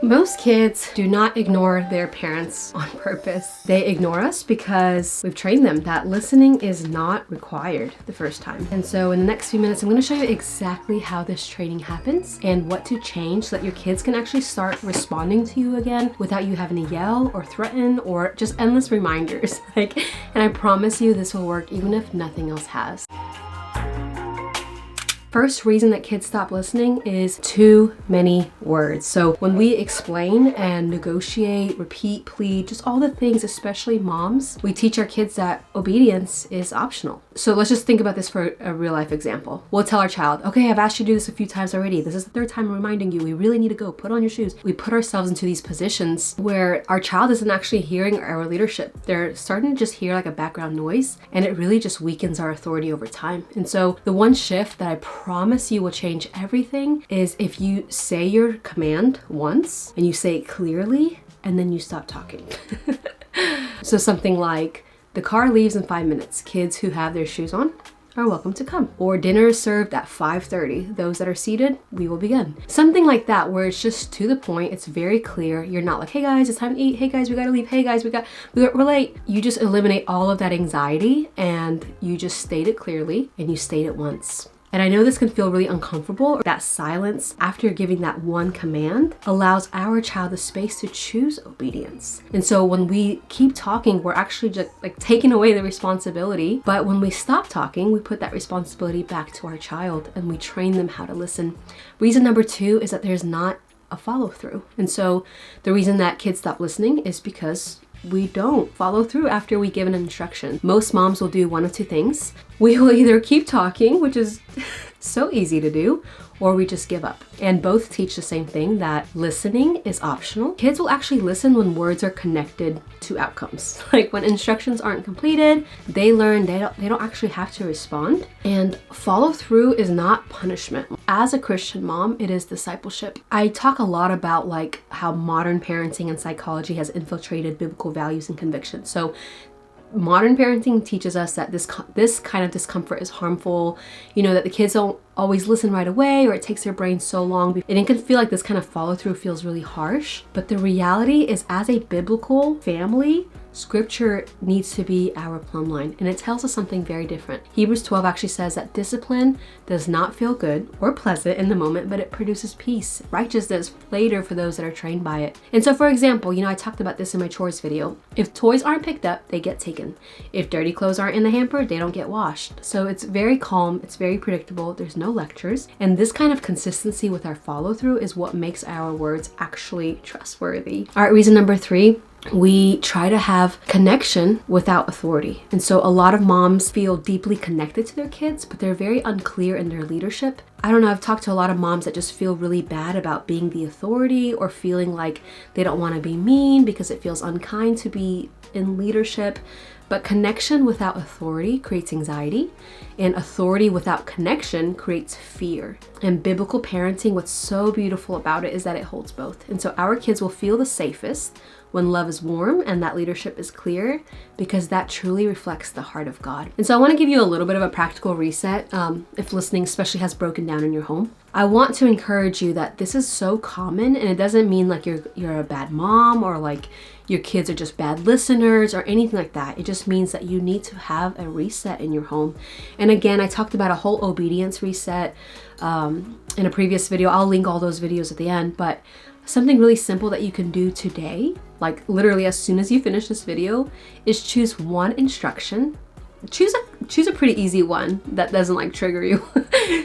Most kids do not ignore their parents on purpose. They ignore us because we've trained them that listening is not required the first time. And so in the next few minutes, I'm going to show you exactly how this training happens and what to change so that your kids can actually start responding to you again without you having to yell or threaten or just endless reminders. And I promise you this will work even if nothing else has. First reason that kids stop listening is too many words. So when we explain and negotiate, repeat, plead, just all the things, especially moms, we teach our kids that obedience is optional. So let's just think about this for a real life example. We'll tell our child, okay, I've asked you to do this a few times already. This is the third time I'm reminding you. We really need to go. Put on your shoes. We put ourselves into these positions where our child isn't actually hearing our leadership. They're starting to just hear like a background noise, and it really just weakens our authority over time. And so the one shift that I promise you will change everything is if you say your command once and you say it clearly and then you stop talking. So something like, the car leaves in 5 minutes. Kids who have their shoes on are welcome to come. Or dinner is served at 5:30. Those that are seated, we will begin. Something like that where it's just to the point, it's very clear. You're not like, hey guys, it's time to eat. Hey guys, we gotta leave. Hey guys, we're late. You just eliminate all of that anxiety and you just state it clearly and you state it once. And I know this can feel really uncomfortable. That silence after giving that one command allows our child the space to choose obedience. And so when we keep talking, we're actually just like taking away the responsibility. But when we stop talking, we put that responsibility back to our child and we train them how to listen. Reason number 2 is that there's not a follow through. And so the reason that kids stop listening is because we don't follow through after we give an instruction. Most moms will do one of two things. We will either keep talking, which is so easy to do, or we just give up. And both teach the same thing, that listening is optional. Kids will actually listen when words are connected to outcomes. Like when instructions aren't completed, they learn they don't actually have to respond. And follow through is not punishment. As a Christian mom, it is discipleship. I talk a lot about like how modern parenting and psychology has infiltrated biblical values and convictions. So modern parenting teaches us that this kind of discomfort is harmful, that the kids don't always listen right away, or it takes their brain so long. And it can feel like this kind of follow through feels really harsh. But the reality is, as a biblical family, Scripture needs to be our plumb line, and it tells us something very different. Hebrews 12 actually says that discipline does not feel good or pleasant in the moment, but it produces peace, righteousness later for those that are trained by it. And so, for example, I talked about this in my chores video. If toys aren't picked up, they get taken. If dirty clothes aren't in the hamper, they don't get washed. So it's very calm, it's very predictable, there's no lectures. And this kind of consistency with our follow through is what makes our words actually trustworthy. All right, reason number 3. We try to have connection without authority. And so a lot of moms feel deeply connected to their kids, but they're very unclear in their leadership. I don't know, I've talked to a lot of moms that just feel really bad about being the authority or feeling like they don't want to be mean because it feels unkind to be in leadership. But connection without authority creates anxiety, and authority without connection creates fear. And biblical parenting, what's so beautiful about it is that it holds both. And so our kids will feel the safest when love is warm and that leadership is clear, because that truly reflects the heart of God. And so I want to give you a little bit of a practical reset if listening especially has broken down in your home. I want to encourage you that this is so common, and it doesn't mean like you're a bad mom or like your kids are just bad listeners or anything like that. It just means that you need to have a reset in your home. And again, I talked about a whole obedience reset in a previous video. I'll link all those videos at the end, but something really simple that you can do today, like literally as soon as you finish this video, is choose one instruction. Choose a pretty easy one that doesn't like trigger you.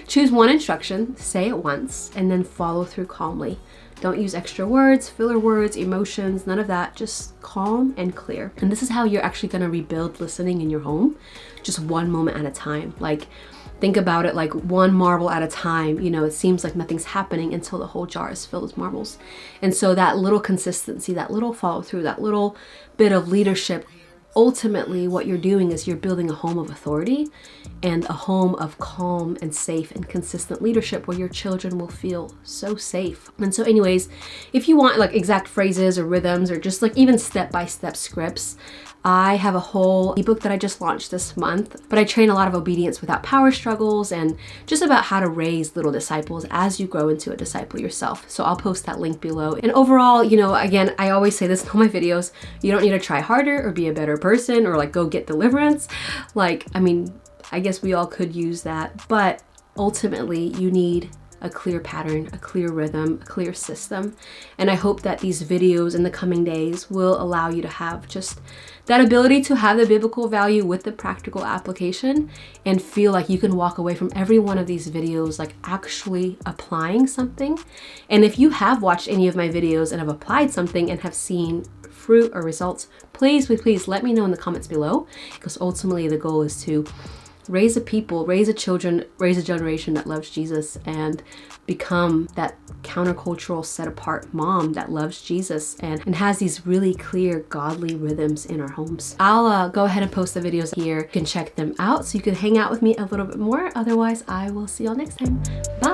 Choose one instruction, say it once, and then follow through calmly. Don't use extra words, filler words, emotions, none of that. Just calm and clear. And this is how you're actually going to rebuild listening in your home, just one moment at a time. Like, think about it like one marble at a time. It seems like nothing's happening until the whole jar is filled with marbles. And so that little consistency, that little follow through, that little bit of leadership, ultimately what you're doing is you're building a home of authority and a home of calm and safe and consistent leadership where your children will feel so safe. And so anyways, if you want like exact phrases or rhythms or just like even step-by-step scripts, I have a whole ebook that I just launched this month, but I train a lot of obedience without power struggles and just about how to raise little disciples as you grow into a disciple yourself. So I'll post that link below. And overall, you know, again, I always say this in all my videos, you don't need to try harder or be a better person or like go get deliverance. Like, I mean, I guess we all could use that, but ultimately you need a clear pattern, a clear rhythm, a clear system. And I hope that these videos in the coming days will allow you to have just that ability to have the biblical value with the practical application and feel like you can walk away from every one of these videos like actually applying something. And if you have watched any of my videos and have applied something and have seen fruit or results, please let me know in the comments below, because ultimately the goal is to raise a people, raise a children, raise a generation that loves Jesus and become that countercultural, set apart mom that loves Jesus and has these really clear godly rhythms in our homes. I'll go ahead and post the videos here. You can check them out so you can hang out with me a little bit more. Otherwise, I will see y'all next time. Bye.